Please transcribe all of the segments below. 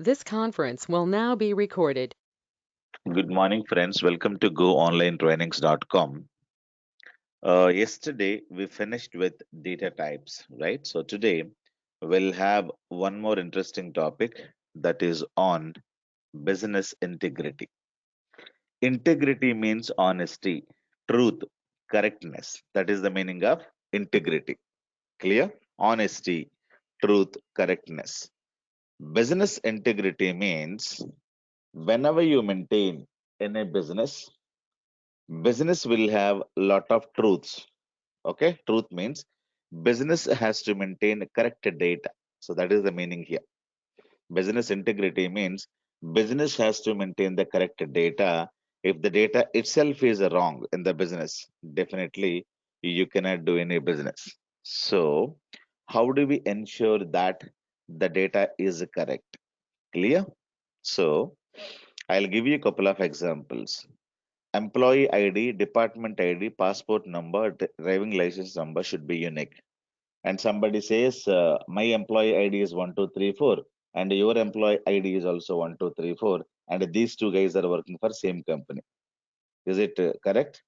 This conference will now be recorded. Good morning, friends. Welcome to GoOnlineTrainings.com. Yesterday, we finished with data types, right? So today, we'll have one more interesting topic that is on business integrity. Integrity means honesty, truth, correctness. That is the meaning of integrity. Clear? Honesty, truth, correctness. Business integrity means whenever you maintain in a business will have lot of truths. Okay, truth means business has to maintain correct data. So that is the meaning here. Business integrity means business has to maintain the correct data. If the data itself is wrong in the business, definitely you cannot do any business. So how do we ensure that the data is correct? Clear? So I'll give you a couple of examples. Employee ID, department ID, passport number, driving license number should be unique. And somebody says, my employee ID is 1234, and your employee ID is also 1234, and these two guys are working for same company. Is it correct?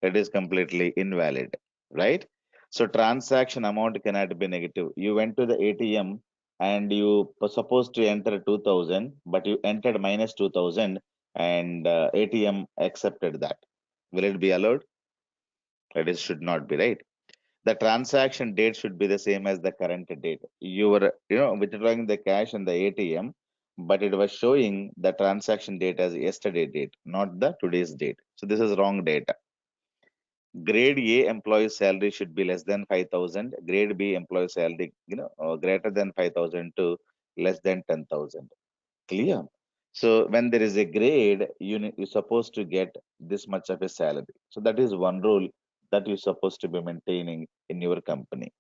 It is completely invalid, right? So transaction amount cannot be negative. You went to the ATM and you were supposed to enter 2000, but you entered minus 2000, and ATM accepted that. Will it be allowed? It is, should not be, right? The transaction date should be the same as the current date. You were, withdrawing the cash in the ATM, but it was showing the transaction date as yesterday date, not the today's date. So this is wrong data. Grade A employee salary should be less than 5,000. Grade B employee salary, greater than 5,000 to less than 10,000. Clear? So when there is a grade, you're supposed to get this much of a salary. So that is one rule that you're supposed to be maintaining in your company.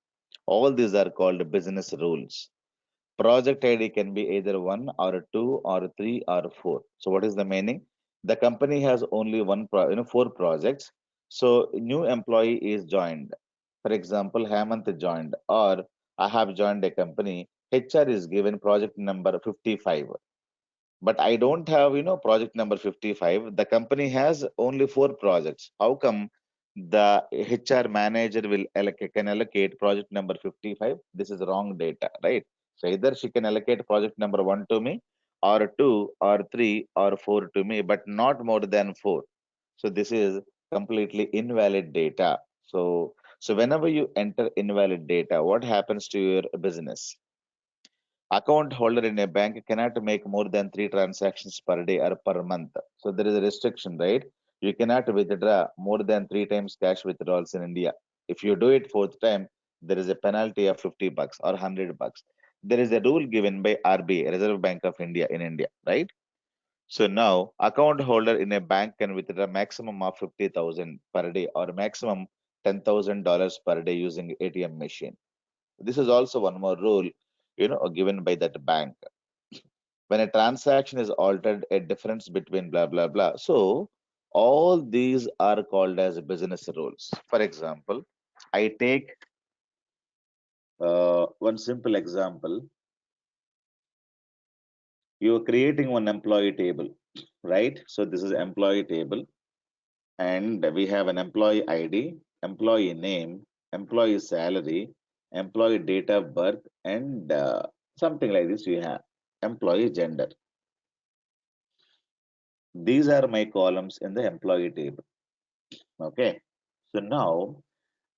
All these are called business rules. Project ID can be either one or two or three or four. So what is the meaning? The company has only four projects. So new employee is joined. For example, Hemant joined, or I have joined a company. HR is given project number 55, but I don't have, project number 55. The company has only four projects. How come the HR manager can allocate project number 55? This is wrong data, right? So either she can allocate project number one to me, or two, or three, or four to me, but not more than four. So this is completely invalid data. So whenever you enter invalid data, what happens to your business? Account holder in a bank cannot make more than three transactions per day or per month. So there is a restriction, right? You cannot withdraw more than three times cash withdrawals in India. If you do it fourth time, there is a penalty of 50 bucks or 100 bucks. There is a rule given by RBI, Reserve Bank of India in India, right? So now account holder in a bank can withdraw maximum of 50,000 per day or maximum $10,000 per day using ATM machine. This is also one more rule, given by that bank. When a transaction is altered, a difference between blah blah blah. So all these are called as business rules. For example, I take one simple example. You are creating one employee table, right? So this is employee table, and we have an employee ID, employee name, employee salary, employee date of birth, and something like this. We have employee gender. These are my columns in the employee table. Okay. So now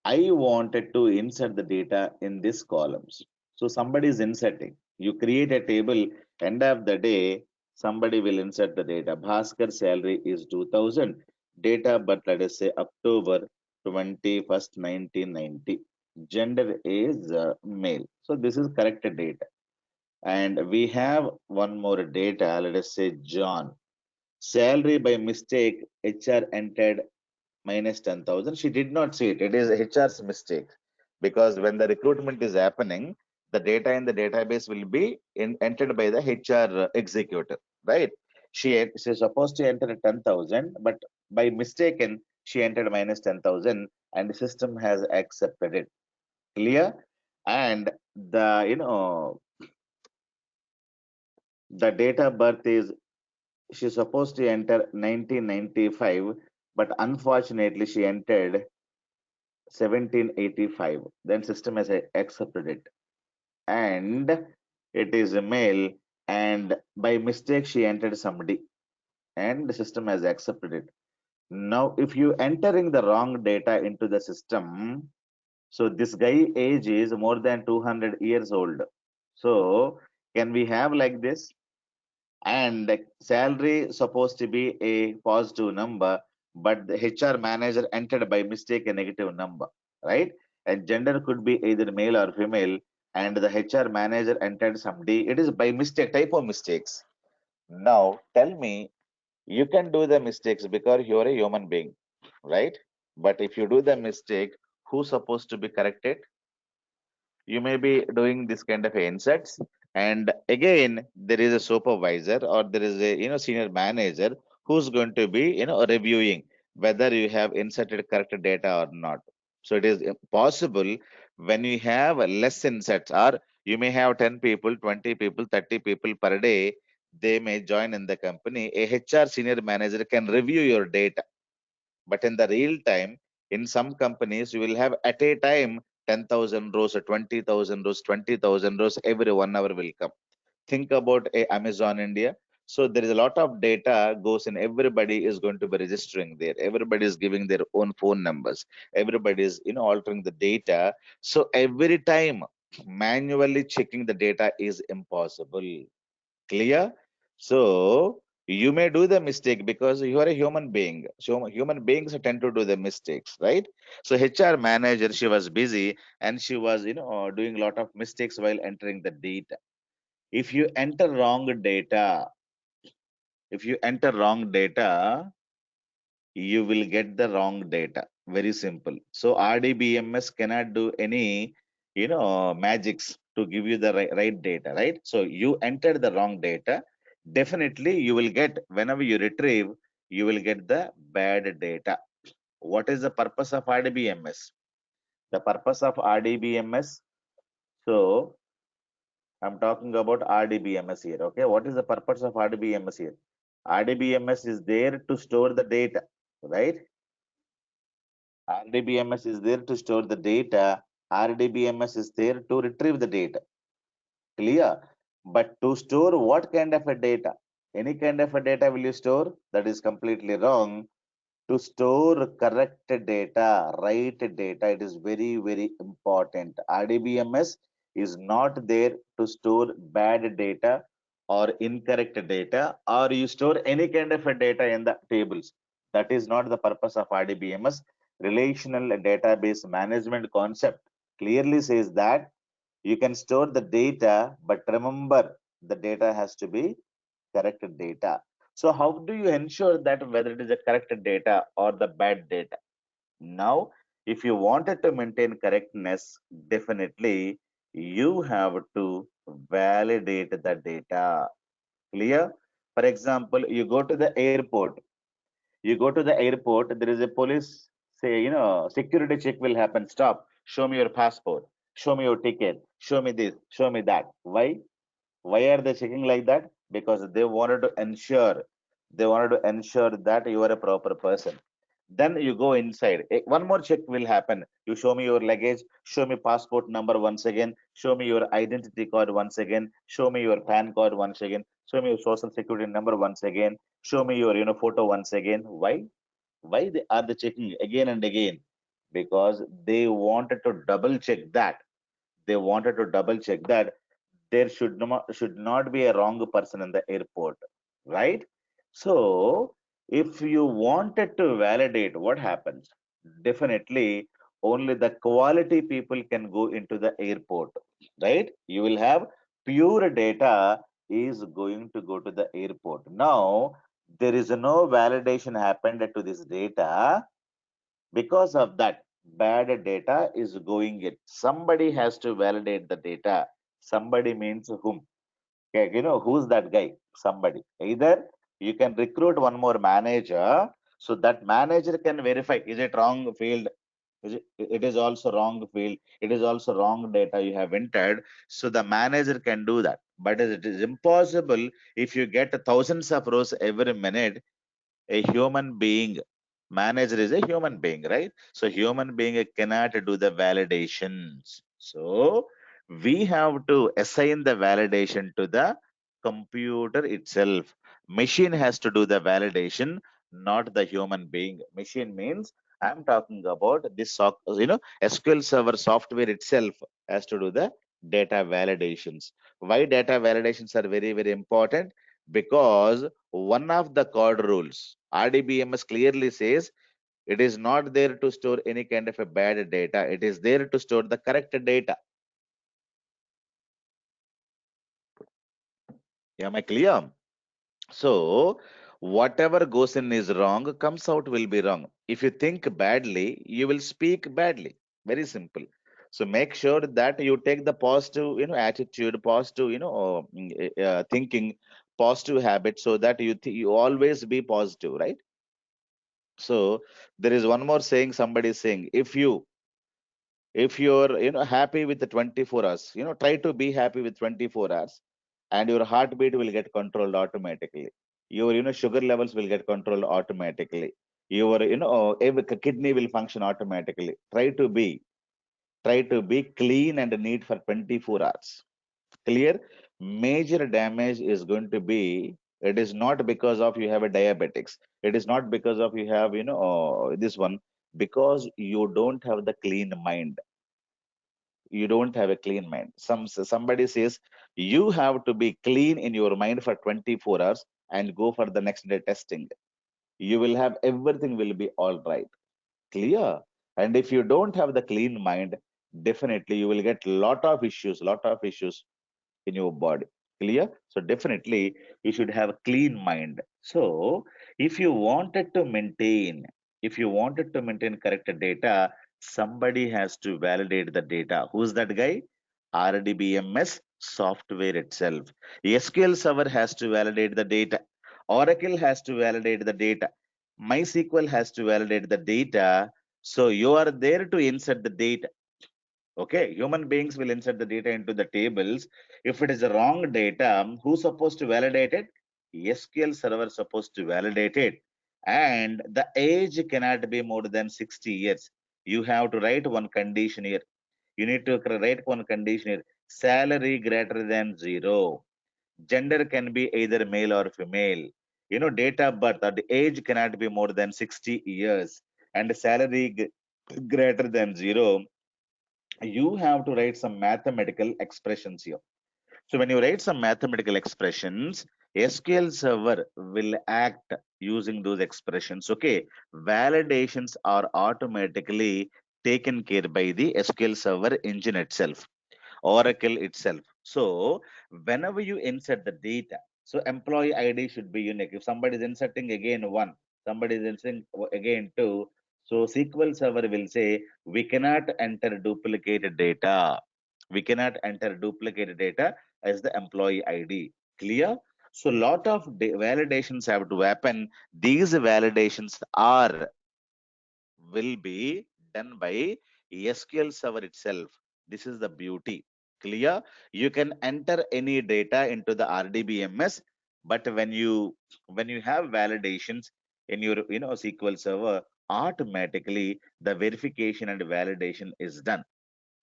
I wanted to insert the data in these columns. So somebody is inserting. You create a table, end of the day, somebody will insert the data. Bhaskar salary is 2000. Data, but let us say October 21st, 1990. Gender is male. So this is correct data. And we have one more data, let us say John. Salary by mistake, HR entered minus 10,000. She did not see it. It is HR's mistake, because when the recruitment is happening, the data in the database will be entered by the HR executive, right? She's supposed to enter 10,000, but by mistaken, she entered minus 10,000, and the system has accepted it. Clear? And the, The date of birth is, she's supposed to enter 1995, but unfortunately she entered 1785. Then system has accepted it. And it is a male, and by mistake she entered somebody, and the system has accepted it. Now, if you entering the wrong data into the system, so this guy age is more than 200 years old. So can we have like this? And the salary supposed to be a positive number, but the HR manager entered by mistake a negative number, right? And gender could be either male or female, and the HR manager entered some D. It is by mistake, type of mistakes. Now tell me, you can do the mistakes because you are a human being, right? But if you do the mistake, who's supposed to be corrected? You may be doing this kind of inserts, and again there is a supervisor or there is a senior manager who's going to be reviewing whether you have inserted correct data or not. So it is possible when you have less inserts, or you may have 10 people, 20 people, 30 people per day, they may join in the company. A HR senior manager can review your data, but in the real time, in some companies, you will have at a time 10,000 rows or 20,000 rows, 20,000 rows every 1 hour will come. Think about a Amazon India. So there is a lot of data goes in. Everybody is going to be registering there. Everybody is giving their own phone numbers. Everybody is altering the data. So every time manually checking the data is impossible. Clear? So you may do the mistake because you are a human being. So human beings tend to do the mistakes, right? So HR manager, she was busy and she was, doing a lot of mistakes while entering the data. If you enter wrong data, if you enter wrong data, you will get the wrong data. Very simple. So RDBMS cannot do any, magics to give you the right data, right? So you entered the wrong data. Definitely you will get, whenever you retrieve, you will get the bad data. What is the purpose of RDBMS? The purpose of RDBMS, so I'm talking about RDBMS here. Okay, what is the purpose of RDBMS here? RDBMS is there to store the data, right? RDBMS is there to store the data. RDBMS is there to retrieve the data. Clear? But to store what kind of a data? Any kind of a data will you store? That is completely wrong. To store correct data, right data, it is very, very important. RDBMS is not there to store bad data or incorrect data, or you store any kind of a data in the tables. That is not the purpose of RDBMS. Relational database management concept clearly says that you can store the data, but remember the data has to be correct data. So how do you ensure that whether it is the correct data or the bad data? Now, if you wanted to maintain correctness, definitely you have to validate the data. Clear? For example, you go to the airport. You go to the airport, there is a police say, security check will happen. Stop. Show me your passport. Show me your ticket. Show me this. Show me that. Why? Why are they checking like that? Because they wanted to ensure that you are a proper person. Then you go inside. One more check will happen. You show me your luggage, show me passport number once again, show me your identity card once again, show me your PAN card once again, show me your social security number once again, show me your photo once again. Why? Why are they checking again and again? Because they wanted to double check that. They wanted to double check that there should not be a wrong person in the airport, right? So if you wanted to validate, what happens? Definitely only the quality people can go into the airport, right? You will have pure data is going to go to the airport. Now there is no validation happened to this data. Because of that, bad data is going in. Somebody has to validate the data. Somebody means whom? Okay, who's that guy? Somebody. Either you can recruit one more manager, so that manager can verify, is it wrong field? It is also wrong field. It is also wrong data you have entered. So the manager can do that. But it is impossible if you get thousands of rows every minute. A human being, manager is a human being, right? So human being cannot do the validations. So we have to assign the validation to the computer itself. Machine has to do the validation, not the human being. Machine means I'm talking about this SQL Server software itself has to do the data validations. Why data validations are very, very important? Because one of the code rules, Rdbms clearly says it is not there to store any kind of a bad data. It is there to store the correct data. Am I clear? So whatever goes in is wrong, comes out will be wrong. If you think badly, you will speak badly. Very simple. So make sure that you take the positive, attitude, positive, thinking, positive habit, so that you always be positive, right? So there is one more saying somebody is saying, if you're happy with the 24 hours, try to be happy with 24 hours, and your heartbeat will get controlled automatically. Your sugar levels will get controlled automatically. Your every kidney will function automatically. Try to be clean and neat for 24 hours. Clear? Major damage is going to be, it is not because of you have a diabetics. It is not because of you have this one, because you don't have the clean mind. You don't have a clean mind. Somebody says you have to be clean in your mind for 24 hours and go for the next day testing. You will have everything will be all right. Clear? And if you don't have the clean mind, definitely you will get lot of issues in your body. Clear? So definitely you should have a clean mind. So if you wanted to maintain, if you wanted to maintain correct data, somebody has to validate the data. Who's that guy? Rdbms software itself. SQL Server has to validate the data. Oracle has to validate the data. MySQL has to validate the data. So you are there to insert the data. Okay, human beings will insert the data into the tables. If it is a wrong data, who's supposed to validate it? SQL Server supposed to validate it. And the age cannot be more than 60 years. You have to write one condition here. You need to write one condition here. Salary greater than 0. Gender can be either male or female. Date of birth or the age cannot be more than 60 years. And salary greater than 0, you have to write some mathematical expressions here. So when you write some mathematical expressions, SQL Server will act using those expressions. Okay, validations are automatically taken care by the SQL Server engine itself. Oracle itself. So whenever you insert the data, so employee ID should be unique. If somebody is inserting again one, somebody is inserting again two, so SQL Server will say we cannot enter duplicated data. We cannot enter duplicated data as the employee ID. Clear? So lot of validations have to happen. These validations are will be done by SQL Server itself. This is the beauty. Clear? You can enter any data into the RDBMS, but when you have validations in your SQL Server, automatically the verification and validation is done.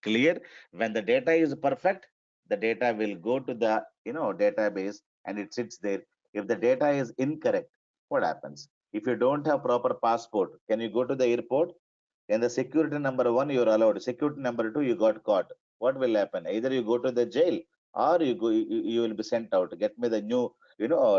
Clear? When the data is perfect, the data will go to the database and it sits there. If the data is incorrect, what happens? If you don't have proper passport, can you go to the airport? In the security number one, you're allowed. Security number two, you got caught. What will happen? Either you go to the jail or you will be sent out. Get me the new,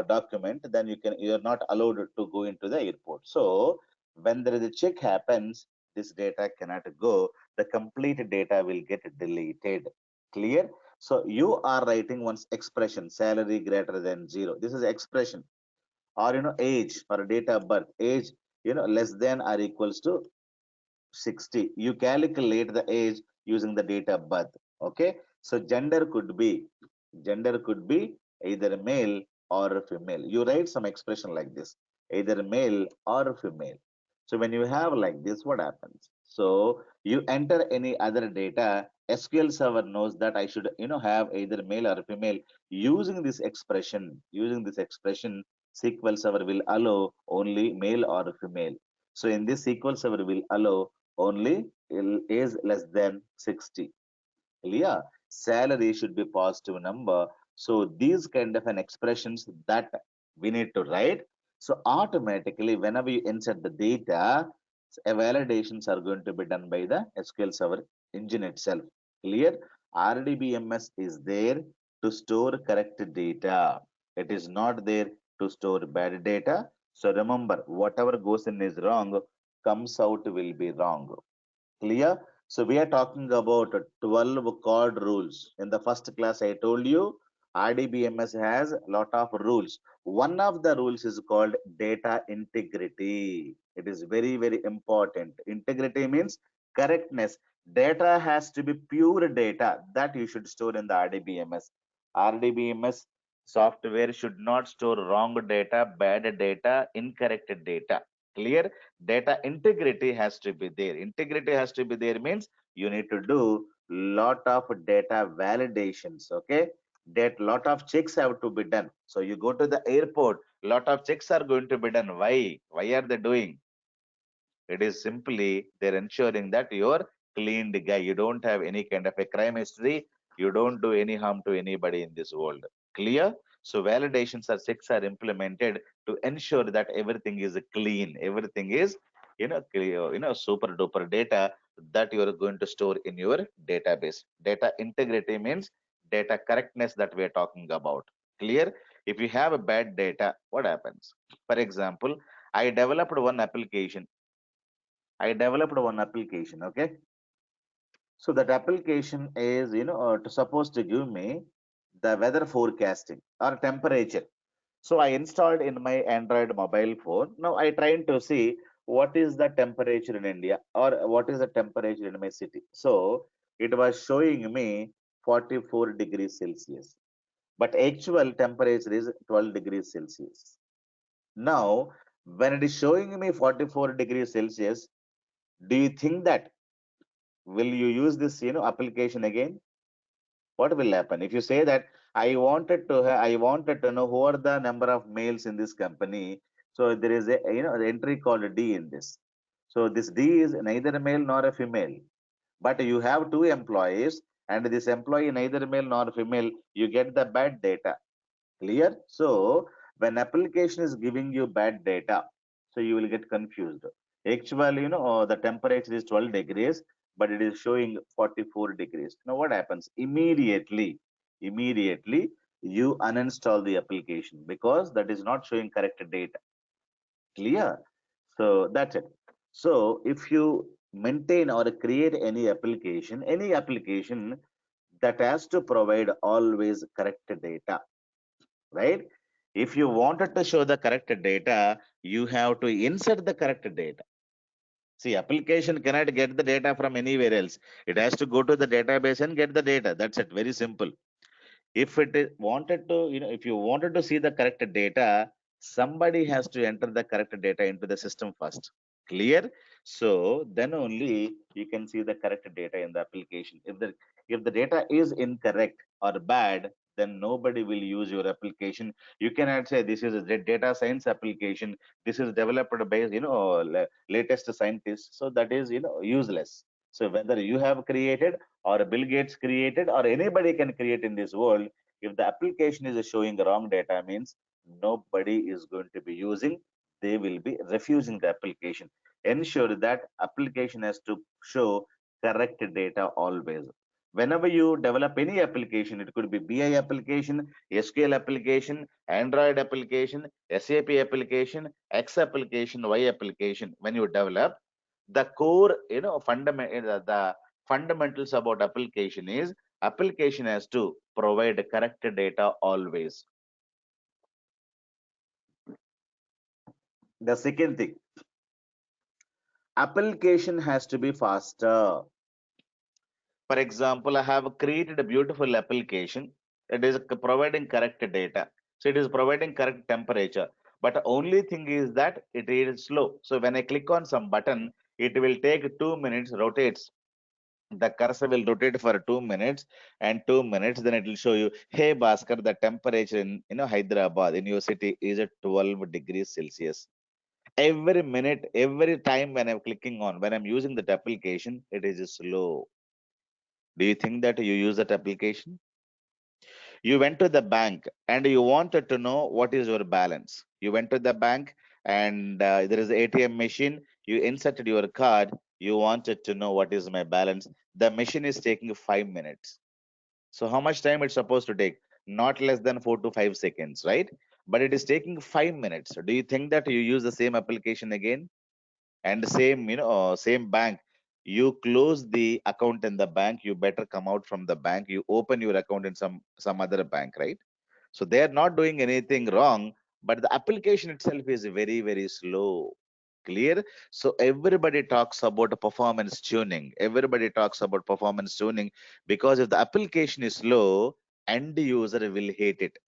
document. Then you're not allowed to go into the airport. So when there is a check happens, this data cannot go. The complete data will get deleted. Clear? So you are writing one's expression, salary greater than 0. This is expression. Or age or date of birth, age less than or equals to 60. You calculate the age using the date of birth. Okay. So gender could be either male or female. You write some expression like this, either male or female. So when you have like this, what happens? So you enter any other data, SQL Server knows that I should, have either male or female. Using this expression, SQL Server will allow only male or female. So in this SQL Server will allow only age less than 60. Clear? Salary should be positive number. So these kind of an expressions that we need to write. So automatically, whenever you insert the data, validations are going to be done by the SQL Server engine itself. Clear? RDBMS is there to store correct data. It is not there to store bad data. So remember, whatever goes in is wrong, comes out will be wrong. Clear? So we are talking about 12 chord rules. In the first class, I told you RDBMS has a lot of rules. One of the rules is called data integrity. It is very, very important. Integrity means correctness. Data has to be pure data that you should store in the RDBMS. RDBMS software should not store wrong data, bad data, incorrect data. Clear? Data integrity has to be there. Integrity has to be there means you need to do lot of data validations. Okay, that lot of checks have to be done. So you go to the airport, lot of checks are going to be done. Why are they doing? It is simply they're ensuring that you're cleaned guy. You don't have any kind of a crime history. You don't do any harm to anybody in this world. Clear? So validations or checks are implemented to ensure that everything is clean. Everything is, clear, super duper data that you are going to store in your database. Data integrity means data correctness that we are talking about. Clear? If you have a bad data, what happens? For example, I developed one application okay? So that application is, supposed to give me the weather forecasting or temperature. So I installed in my Android mobile phone. Now I trying to see what is the temperature in India or what is the temperature in my city. So it was showing me 44 degrees Celsius, but actual temperature is 12 degrees Celsius. Now, when it is showing me 44 degrees Celsius, do you think that will you use this application again? What will happen if you say that I wanted to know who are the number of males in this company? So there is a the entry called D in this. So this D is neither a male nor a female, but you have two employees, and this employee neither male nor female, you get the bad data. Clear? So when application is giving you bad data, so you will get confused. Actually, the temperature is 12 degrees, but it is showing 44 degrees. Now what happens? Immediately, you uninstall the application because that is not showing correct data. Clear? So that's it. So if you maintain or create any application that has to provide always correct data, right? If you wanted to show the correct data, you have to insert the correct data. See, application cannot get the data from anywhere else. It has to go to the database and get the data. That's it. Very simple. If it is wanted to, if you wanted to see the correct data, somebody has to enter the correct data into the system first. Clear? So then only you can see the correct data in the application. If the data is incorrect or bad, then nobody will use your application. You cannot say this is a data science application. This is developed by latest scientists. So that is useless. So whether you have created or Bill Gates created or anybody can create in this world, if the application is showing wrong data means nobody is going to be using, they will be refusing the application. Ensure that application has to show correct data always. Whenever you develop any application, it could be BI application, SQL application, Android application, SAP application, X application, Y application. When you develop the core, the fundamentals about application is application has to provide correct data always. The second thing, application has to be faster. For example, I have created a beautiful application. It is providing correct data. So it is providing correct temperature. But the only thing is that it is slow. So when I click on some button, It will take 2 minutes, rotates. The cursor will rotate for 2 minutes, and 2 minutes, then it will show you, hey Bhaskar, the temperature in Hyderabad in your city is at 12 degrees Celsius. Every minute, every time when I'm clicking on, when I'm using that application, it is slow. Do you think that you use that application? You went to the bank and you wanted to know what is your balance. You went to the bank and there is an ATM machine. You inserted your card. You wanted to know what is my balance. The machine is taking 5 minutes. So how much time it's supposed to take? Not less than 4 to 5 seconds, right? But it is taking 5 minutes. Do you think that you use the same application again? And same, same bank. You close the account in the bank. You better come out from the bank. You open your account in some other bank, right? So they are not doing anything wrong, but the application itself is very, very slow. Clear? So everybody talks about performance tuning. Everybody talks about performance tuning because if the application is slow, end user will hate it,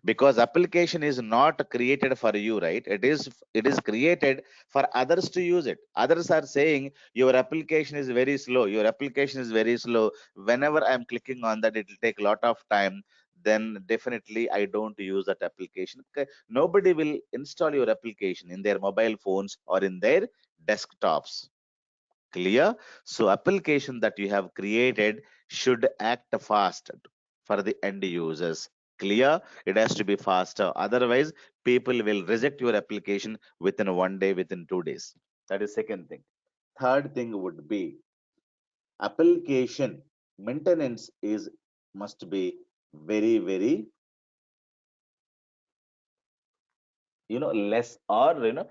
because application is not created for you, right? It is created for others to use it. Others are saying your application is very slow, your application is very slow. Whenever I'm clicking on that, it will take a lot of time. Then definitely I don't use that application. Okay, nobody will install your application in their mobile phones or in their desktops. Clear? So application that you have created should act fast for the end users. Clear? It has to be faster. Otherwise, people will reject your application within 1 day, within 2 days. That is second thing. Third thing would be application maintenance is must be very, very less, or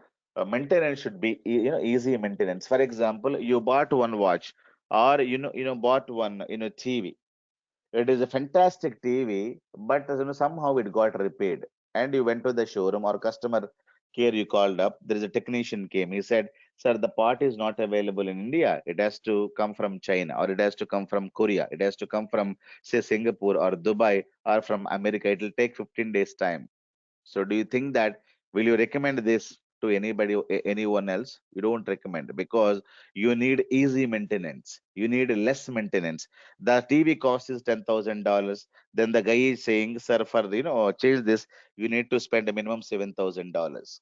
maintenance should be easy maintenance. For example, you bought one watch, or bought one TV. It is a fantastic TV, but somehow it got repaired, and you went to the showroom or customer care, you called up. There is a technician came. He said, sir, the part is not available in India. It has to come from China, or it has to come from Korea, it has to come from, say, Singapore or Dubai, or from America. It will take 15 days time. So do you think that, will you recommend this to anybody, anyone else? You don't recommend, because you need easy maintenance. You need less maintenance. The TV cost is $10,000. Then the guy is saying, sir, for change this, you need to spend a minimum $7,000.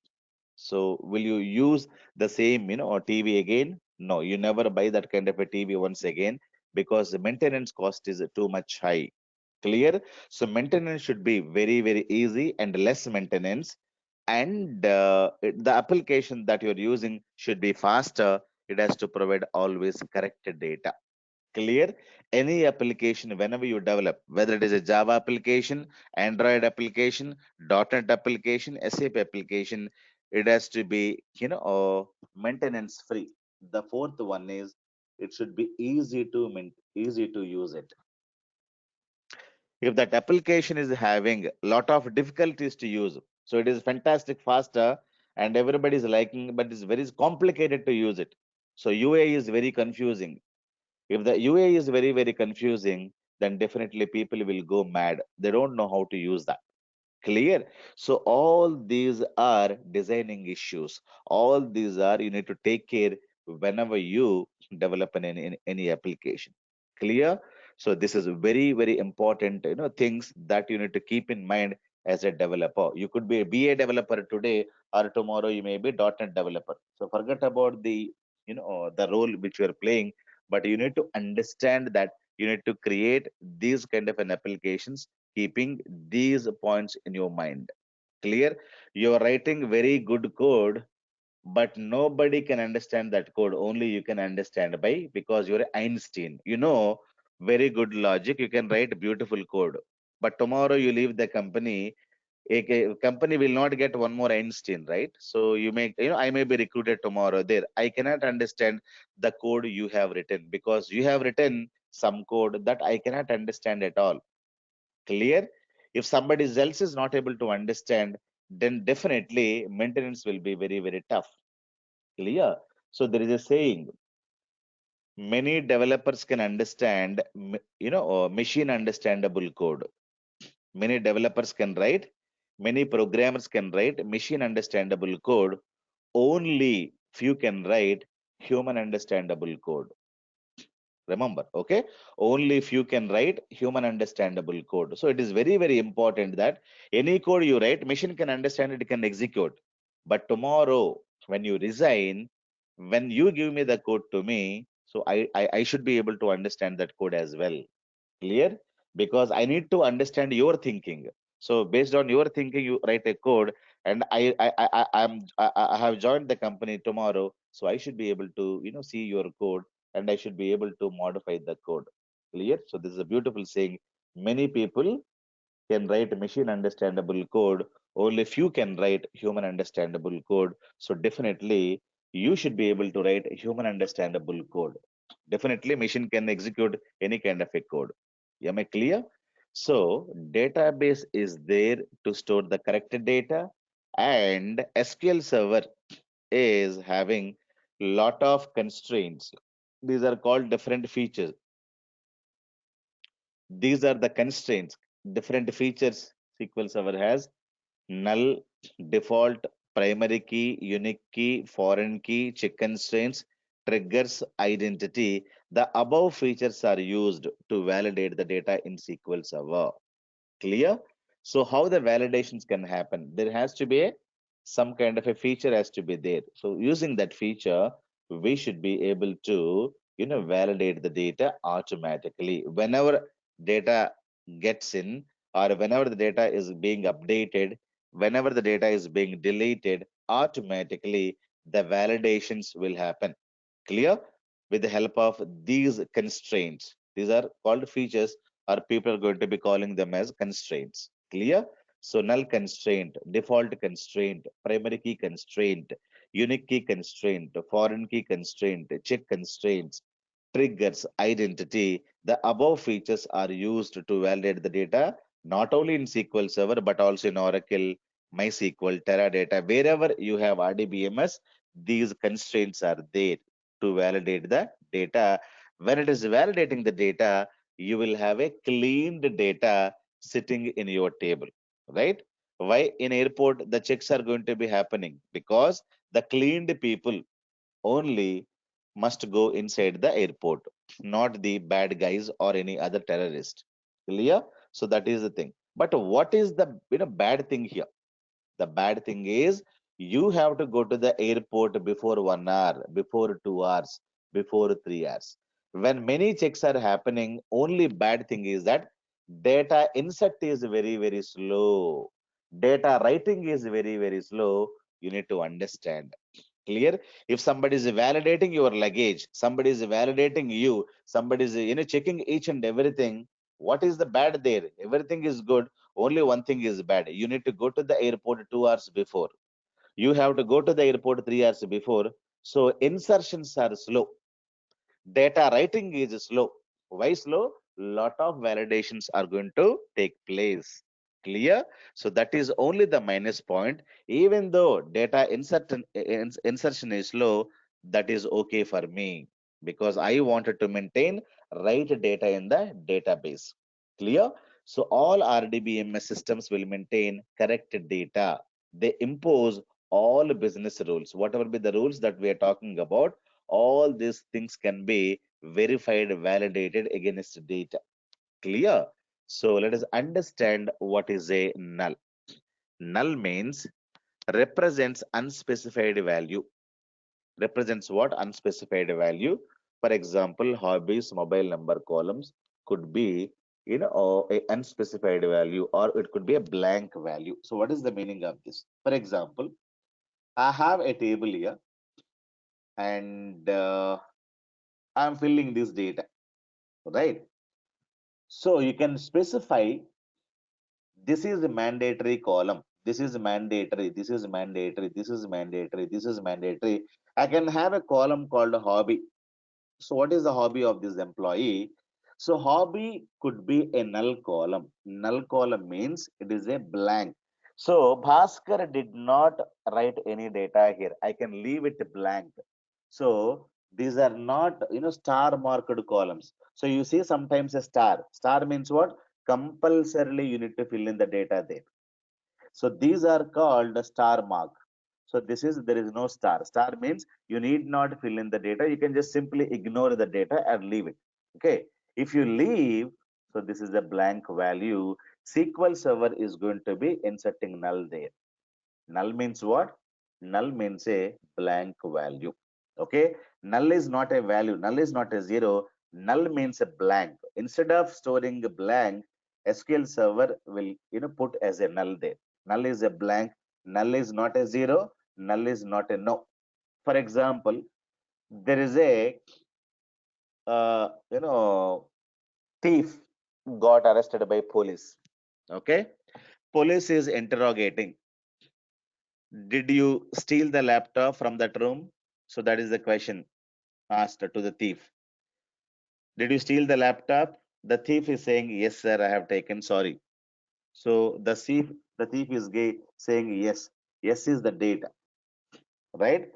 So will you use the same, TV again? No, you never buy that kind of a TV once again, because the maintenance cost is too much high. Clear? So maintenance should be very, very easy and less maintenance. And the application that you're using should be faster. It has to provide always correct data. Clear? Any application, whenever you develop, whether it is a Java application, Android application, .NET application, SAP application, it has to be, maintenance free. The fourth one is, it should be easy to use it. If that application is having a lot of difficulties to use, so it is fantastic faster and everybody is liking, but it's very complicated to use it. So UA is very confusing. If the UA is very, very confusing, then definitely people will go mad. They don't know how to use that. Clear? So all these are designing issues. All these are, you need to take care whenever you develop in any application. Clear? So this is very, very important, things that you need to keep in mind as a developer. You could be a BA developer today, or tomorrow you may be .NET developer. So forget about the role which you are playing, but you need to understand that you need to create these kind of an applications, keeping these points in your mind. Clear? You're writing very good code, but nobody can understand that code. Only you can understand by, because you're Einstein. Very good logic. You can write beautiful code. But tomorrow you leave the company, a company will not get one more Einstein, right? So I may be recruited tomorrow there. I cannot understand the code you have written, because you have written some code that I cannot understand at all. Clear? If somebody else is not able to understand, then definitely maintenance will be very, very tough. Clear? So there is a saying, many developers can understand, machine understandable code. Many developers can write, many programmers can write machine understandable code. Only few can write human understandable code. Remember, okay? Only if you can write human understandable code. So it is very, very important that any code you write, machine can understand it, can execute. But tomorrow, when you resign, when you give me the code to me, so I should be able to understand that code as well. Clear? Because I need to understand your thinking. So based on your thinking, you write a code, and I have joined the company tomorrow, so I should be able to see your code, and I should be able to modify the code. Clear? So this is a beautiful saying. Many people can write machine understandable code. Only few can write human understandable code. So definitely you should be able to write human understandable code. Definitely machine can execute any kind of a code. Am I clear? So database is there to store the correct data, and SQL Server is having lot of constraints. These are called different features. These are the constraints. Different features SQL Server has: null, default, primary key, unique key, foreign key, check constraints, triggers, identity. The above features are used to validate the data in SQL Server. Clear? So how the validations can happen? There has to be some kind of a feature has to be there. So using that feature, we should be able to, validate the data automatically. Whenever data gets in, or whenever the data is being updated, whenever the data is being deleted, automatically the validations will happen. Clear? With the help of these constraints. These are called features, or people are going to be calling them as constraints. Clear? So null constraint, default constraint, primary key constraint, unique key constraint, foreign key constraint, check constraints, triggers, identity. The above features are used to validate the data not only in SQL Server but also in Oracle, MySQL, Teradata. Wherever you have RDBMS, these constraints are there to validate the data. When it is validating the data, you will have a cleaned data sitting in your table, right? Why in airport the checks are going to be happening? Because the cleaned people only must go inside the airport, not the bad guys or any other terrorist. Clear? So that is the thing. But what is the bad thing here? The bad thing is you have to go to the airport before 1 hour, before 2 hours, before 3 hours. When many checks are happening, only bad thing is that data insert is very, very slow. Data writing is very, very slow. You need to understand. Clear? If somebody is validating your luggage, somebody is validating you, somebody is checking each and everything. What is the bad there? Everything is good. Only one thing is bad. You need to go to the airport 2 hours before. You have to go to the airport 3 hours before. So insertions are slow. Data writing is slow. Why slow? Lot of validations are going to take place. Clear? So that is only the minus point. Even though data insertion is slow, that is okay for me because I wanted to maintain right data in the database. Clear? So all RDBMS systems will maintain correct data. They impose all business rules. Whatever be the rules that we are talking about, all these things can be verified, validated against data. Clear? So let us understand what is a null. Null means represents unspecified value. Represents what? Unspecified value. For example, hobbies, mobile number columns could be, or a unspecified value, or it could be a blank value. So what is the meaning of this? For example, I have a table here, and I'm filling this data, right? So you can specify this is a mandatory column. This is mandatory. This is mandatory. This is mandatory. This is mandatory. I can have a column called a hobby. So what is the hobby of this employee? So hobby could be a null column. Null column means it is a blank. So Bhaskar did not write any data here. I can leave it blank. So these are not, star marked columns. So you see sometimes a star. Star means what? Compulsorily you need to fill in the data there. So these are called star mark. So there is no star. Star means you need not fill in the data. You can just simply ignore the data and leave it. Okay. If you leave, so this is a blank value. SQL Server is going to be inserting null there. Null means what? Null means a blank value. Okay. Null is not a value. Null is not a zero. Null means a blank. Instead of storing a blank, SQL Server will put as a null there. Null is a blank. Null is not a zero. Null is not a no. For example, there is a uh, you know thief got arrested by police. Okay. Police is interrogating. Did you steal the laptop from that room? So that is the question asked to the thief. Did you steal the laptop? The thief is saying, yes, sir, I have taken, sorry. So the thief is saying yes. Yes is the data, right?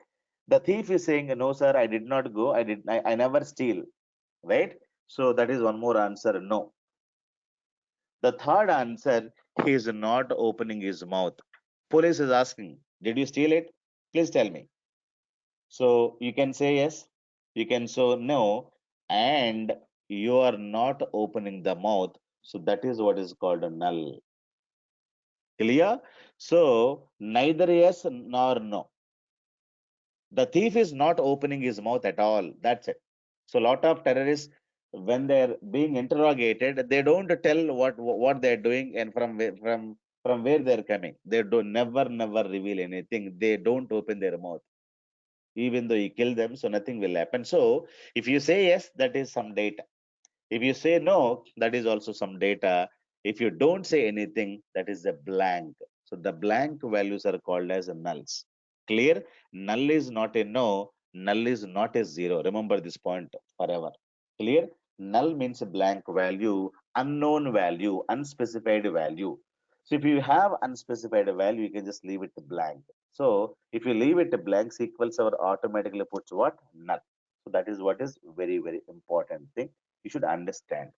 The thief is saying, no, sir, I did not go. I never steal, right? So that is one more answer, no. The third answer, he is not opening his mouth. Police is asking, did you steal it? Please tell me. So you can say yes, you can say no, and you are not opening the mouth. So that is what is called a null. Clear? So neither yes nor no. The thief is not opening his mouth at all. That's it. So a lot of terrorists, when they're being interrogated, they don't tell what they're doing and from where they're coming. They do never reveal anything. They don't open their mouth even though you kill them, so nothing will happen. So if you say yes, that is some data. If you say no, that is also some data. If you don't say anything, that is a blank. So the blank values are called as nulls. Clear? Null is not a no, null is not a zero. Remember this point forever. Clear? Null means a blank value, unknown value, unspecified value. So if you have unspecified value, you can just leave it blank. So if you leave it blank, SQL Server automatically puts what? Null. So that is what is very important thing you should understand.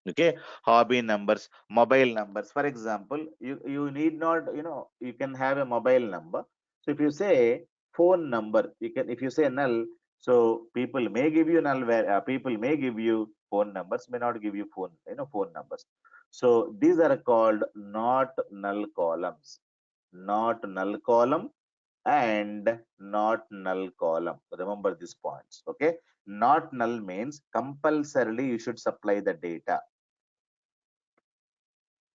Okay. Hobby numbers, mobile numbers. For example, you need not, you can have a mobile number. So if you say phone number, you can, if you say null, so people may give you null where people may give you phone numbers, may not give you phone numbers. So these are called not null columns. Not null column and not null column. Remember these points. Okay. Not null means compulsorily you should supply the data.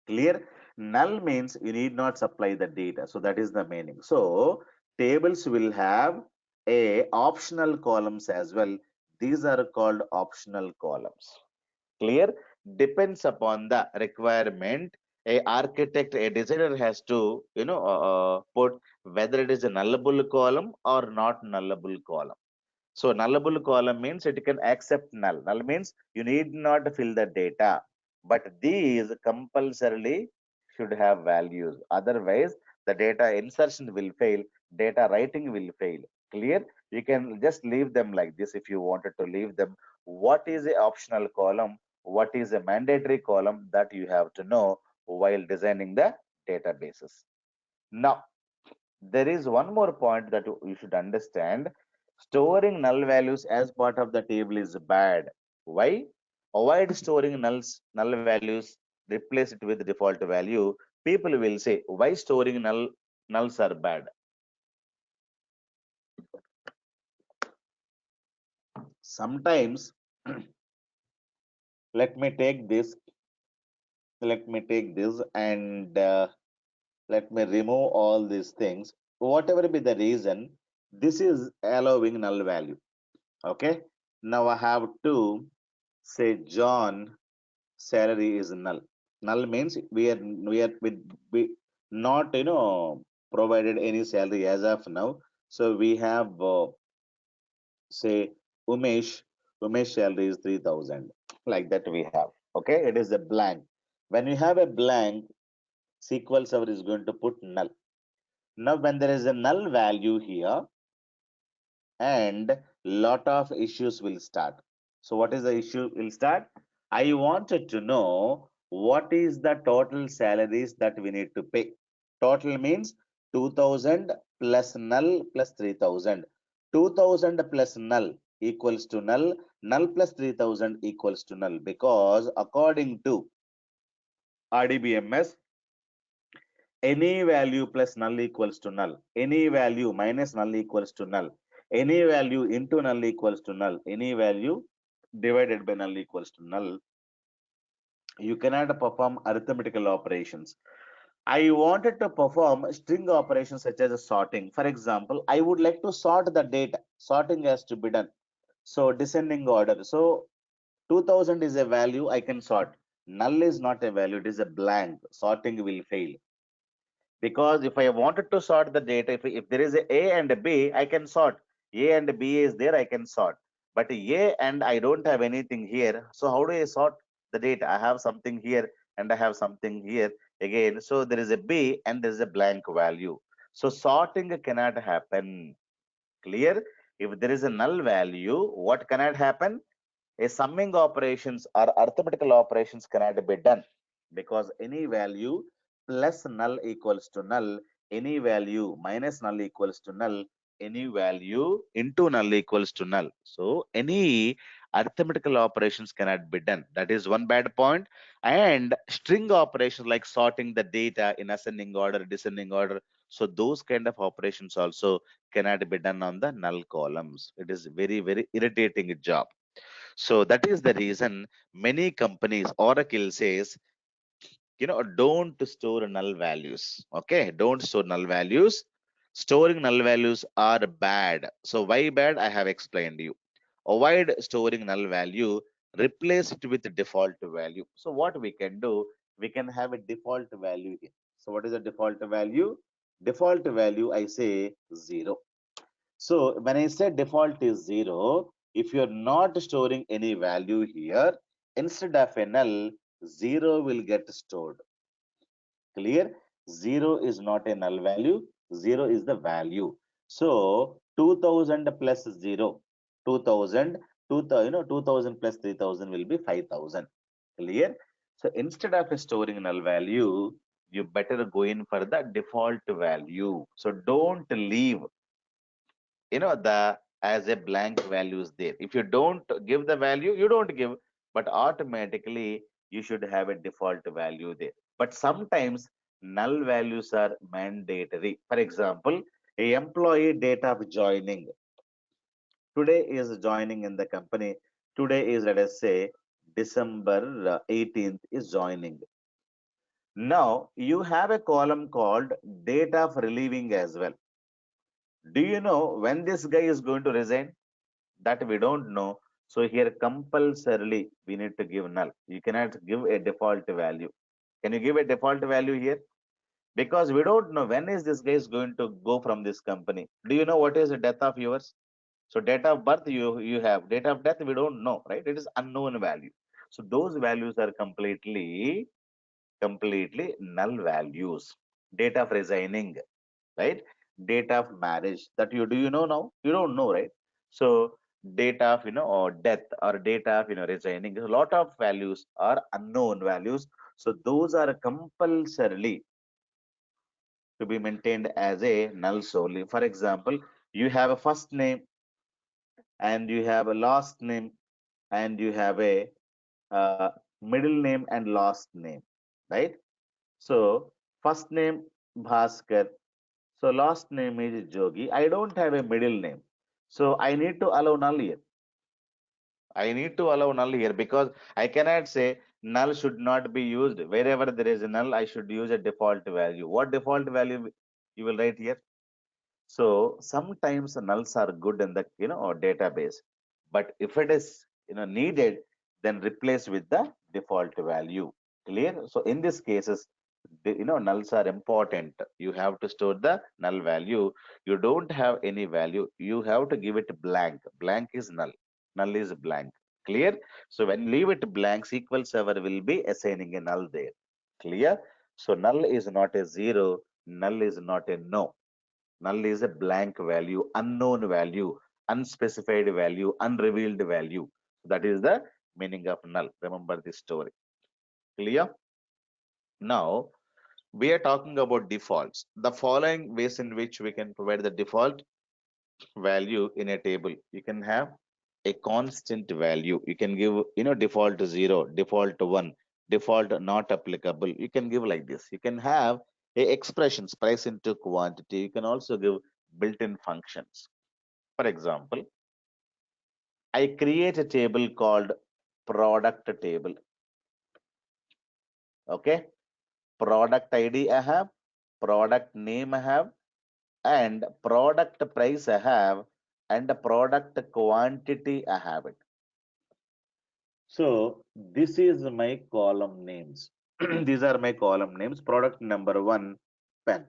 Clear? Null means you need not supply the data. So that is the meaning. So tables will have a optional columns as well. These are called optional columns. Clear? Depends upon the requirement. A architect, a designer has to, put whether it is a nullable column or not nullable column. So nullable column means it can accept null. Null means you need not fill the data, but these compulsorily should have values. Otherwise, the data insertion will fail, data writing will fail. Clear? You can just leave them like this if you wanted to leave them. What is a optional column? What is a mandatory column that you have to know while designing the databases. Now, there is one more point that you should understand. Storing null values as part of the table is bad. Why? Avoid storing null values, replace it with default value. People will say, why storing nulls are bad? Sometimes, let me take this, and let me remove all these things. Whatever be the reason, this is allowing null value. Okay. Now I have to say John salary is null. Null means we not provided any salary as of now. So we have say Umesh salary is 3,000, like that we have. Okay, it is a blank. When you have a blank, SQL Server is going to put null. Now when there is a null value here, and lot of issues will start. So what is the issue will start? I wanted to know what is the total salaries that we need to pay. Total means 2000 plus null plus 3000. 2000 plus null equals to null. Null plus 3000 equals to null, because according to Rdbms, any value plus null equals to null. Any value minus null equals to null. Any value into null equals to null. Any value divided by null equals to null. You cannot perform arithmetical operations. I wanted to perform string operations such as sorting. For example, I would like to sort the data. Sorting has to be done. So descending order. So 2000 is a value I can sort. Null is not a value, it is a blank. Sorting will fail. Because if I wanted to sort the data, if there is a and a B, I can sort. A and B is there, I can sort. But A and I don't have anything here. So how do I sort the data? I have something here and I have something here again. So there is a B and there is a blank value. So sorting cannot happen. Clear? If there is a null value, what cannot happen? A summing operations or arithmetical operations cannot be done, because any value plus null equals to null, any value minus null equals to null, any value into null equals to null. So any arithmetical operations cannot be done. That is one bad point. And string operations like sorting the data in ascending order, descending order, so those kind of operations also cannot be done on the null columns. It is very, very irritating job. So that is the reason many companies, Oracle says, don't store null values. Okay, don't store null values. Storing null values are bad. So why bad? I have explained you. Avoid storing null value, replace it with default value. So what we can do, we can have a default value here. So what is the default value? Default value, I say 0. So when I say default is 0, if you're not storing any value here, instead of a null, 0 will get stored. Clear? 0 is not a null value, 0 is the value. So 2000 plus 0, 2000, 2000 plus 3000 will be 5000. Clear? So instead of storing null value, you better go in for the default value. So don't leave the as a blank value is there. If you don't give the value, you don't give, but automatically you should have a default value there. But sometimes null values are mandatory. For example, a employee date of joining, today is joining in the company, today is, let us say, December 18th is joining. Now you have a column called date of relieving as well. Do you know when this guy is going to resign? That we don't know. So here compulsorily we need to give null. You cannot give a default value. Can you give a default value here? Because we don't know when is this guy is going to go from this company. Do you know what is the death of yours? So date of birth you have, date of death we don't know, right? It is unknown value. So those values are completely null values. Date of resigning, right? Date of marriage, that you do you know now? You don't know, right? So date of or death, or date of resigning, a lot of values are unknown values. So those are compulsorily to be maintained as a null solely. For example, you have a first name and you have a last name and you have a uh, middle name and last name, right? So first name Bhaskar, so last name is Jogi. I don't have a middle name. So I need to allow null here. I need to allow null here, because I cannot say null should not be used. Wherever there is a null, I should use a default value. What default value you will write here? So sometimes nulls are good in the database, but if it is needed, then replace with the default value. Clear? So in these cases, nulls are important. You have to store the null value. You don't have any value, you have to give it blank. Blank is null. Null is blank. Clear? So when you leave it blank, SQL Server will be assigning a null there. Clear? So null is not a zero. Null is not a no. Null is a blank value, unknown value, unspecified value, unrevealed value. That is the meaning of null. Remember this story. Clear? Now, We are talking about defaults. The following ways in which we can provide the default value in a table. You can have a constant value. You can give, default 0, default 1, default not applicable. You can give like this. You can have a expressions, price into quantity. You can also give built-in functions. For example, I create a table called product table. Okay. Product ID I have, product name I have, and product price I have, and the product quantity I have it. So this is my column names. These are my column names. Product number 1, pen.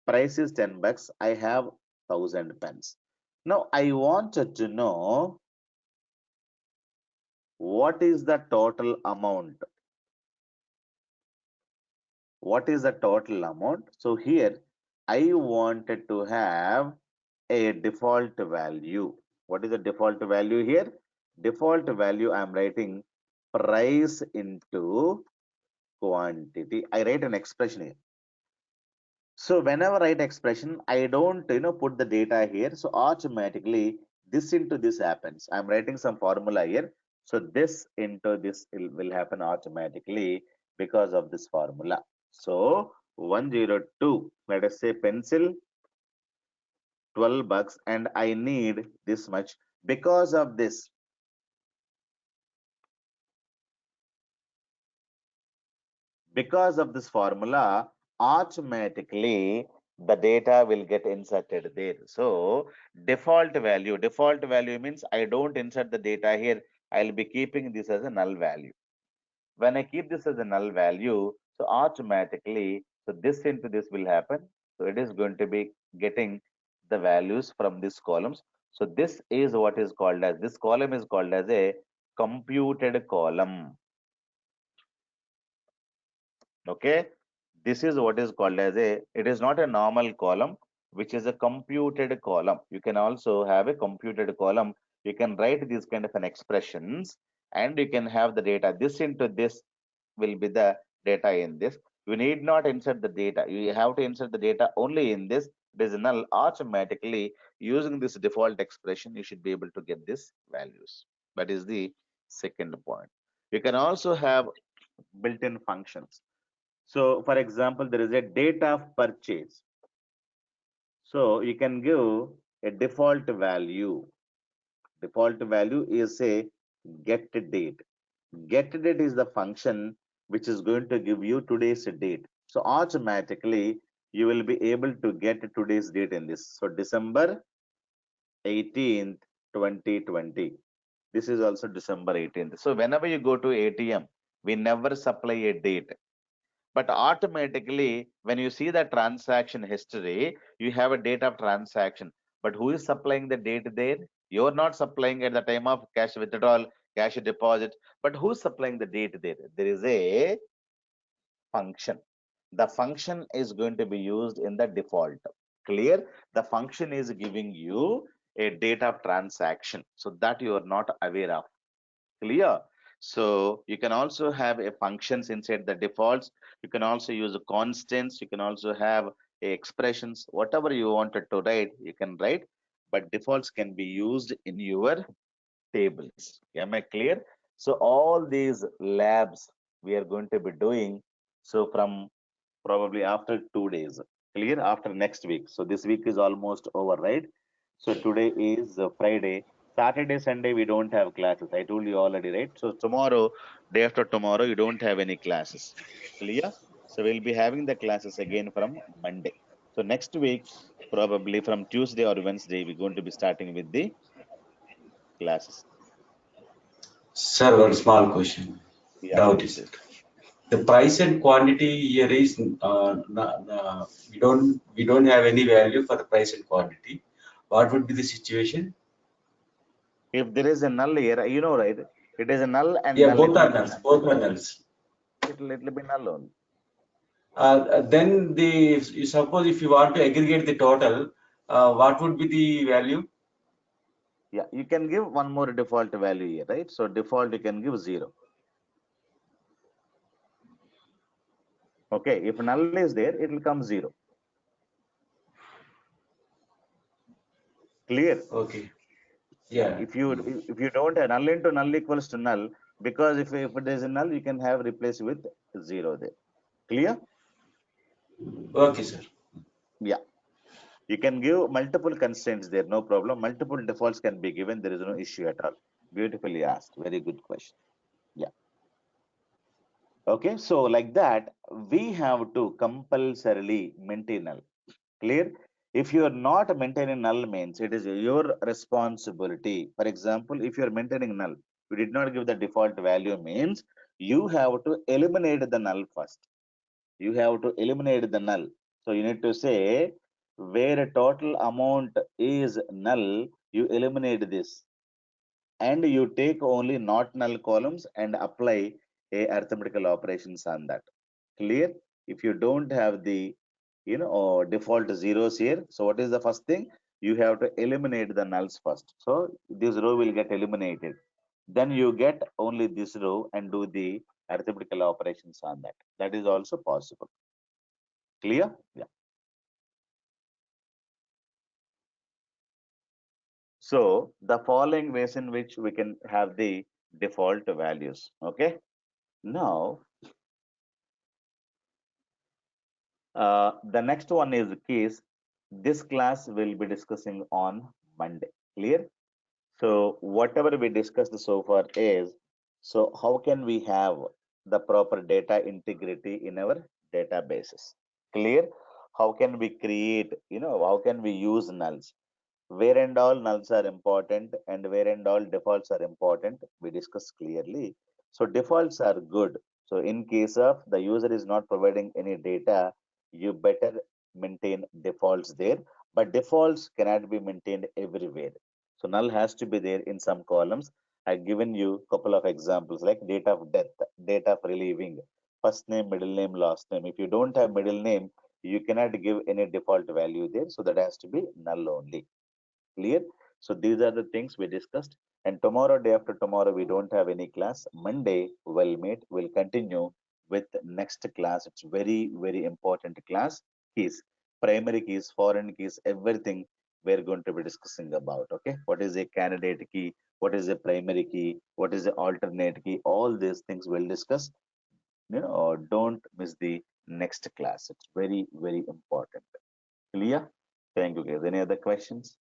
Price is 10 bucks. I have 1000 pens. Now I wanted to know what is the total amount. What is the total amount? So here I wanted to have a default value. What is the default value here? Default value I am writing price into quantity. I write an expression here. So whenever I write expression, I don't put the data here. So automatically this into this happens. I'm writing some formula here. So this into this will happen automatically because of this formula. So 102, let us say pencil 12 bucks, and I need this much. Because of this, formula, automatically the data will get inserted there. So default value means I don't insert the data here. I'll be keeping this as a null value. When I keep this as a null value, so automatically, so this into this will happen. So it is going to be getting the values from these columns. So this is what is called as, this column is called as a computed column. Okay, this is what is called as a, it is not a normal column, which is a computed column. You can also have a computed column. You can write these kind of an expressions, and you can have the data. This into this will be the data in this. You need not insert the data. You have to insert the data only in this. It is null. Automatically, using this default expression, you should be able to get these values. That is the second point. You can also have built-in functions. So for example, there is a date of purchase. So you can give a default value. Default value is a get date. Get date is the function which is going to give you today's date. So automatically you will be able to get today's date in this. So December 18th, 2020. This is also December 18th. So whenever you go to ATM, we never supply a date. But automatically, when you see the transaction history, you have a date of transaction. But who is supplying the date there? You're not supplying at the time of cash withdrawal, cash deposit. But who's supplying the date there? There is a function. The function is going to be used in the default. Clear? The function is giving you a date of transaction. So that you are not aware of. Clear? So you can also have a functions inside the defaults. You can also use constants. You can also have expressions. Whatever you wanted to write, you can write. But defaults can be used in your tables. Am I clear? So all these labs we are going to be doing. So from probably after 2 days, clear, after next week. So this week is almost over, right? So today is Friday. Saturday, Sunday, we don't have classes. I told you already, right? So tomorrow, day after tomorrow, you don't have any classes. Clear? So we'll be having the classes again from Monday. So next week, probably from Tuesday or Wednesday, we're going to be starting with the classes. Sir, one small question. Yeah, Doubt please, is please. the price and quantity here is we don't have any value for the price and quantity. What would be the situation? If there is a null here, you know, right? It is a null and Yeah, null. both If are it is nulls. Both are nulls. it'll be null only. Then if you suppose if you want to aggregate the total, what would be the value? Yeah, you can give one more default value here, right? So default you can give 0. Okay, if null is there, it will come 0. Clear? Okay. Yeah. Yeah. If you don't have null into null equals to null, because if it is a null, you can have replaced with 0 there. Clear? Okay, sir. Yeah. You can give multiple constraints there, no problem. Multiple defaults can be given. There is no issue at all. Beautifully asked. Very good question. Yeah. Okay. So like that, we have to compulsorily maintain null. Clear? If you are not maintaining null means it is your responsibility. For example, if you are maintaining null, you did not give the default value means you have to eliminate the null first. You have to eliminate the null. So you need to say where a total amount is null, you eliminate this and you take only not null columns and apply a arithmetical operations on that. Clear? If you don't have the default zeros here, so what is the first thing? You have to eliminate the nulls first. So this row will get eliminated. Then you get only this row and do the arithmetical operations on that. That is also possible. Clear? Yeah. So the following ways in which we can have the default values. Okay. Now, the next one is keys. This class will be discussing on Monday. Clear? So whatever we discussed so far is, so how can we have the proper data integrity in our databases? Clear? How can we create, how can we use nulls? Where and all nulls are important and where and all defaults are important, we discussed clearly. So defaults are good. So in case of the user is not providing any data, you better maintain defaults there. But defaults cannot be maintained everywhere. So null has to be there in some columns. I've given you a couple of examples like date of death, date of relieving, first name, middle name, last name. If you don't have middle name, you cannot give any default value there. So that has to be null only. Clear? So these are the things we discussed. And tomorrow, day after tomorrow, we don't have any class. Monday, we'll meet. We'll continue with next class. It's very, very important class. Keys, primary keys, foreign keys, everything we're going to be discussing about. Okay. What is a candidate key? What is a primary key? What is the alternate key? All these things we'll discuss. Don't miss the next class. It's very, very important. Clear? Thank you, guys. Any other questions?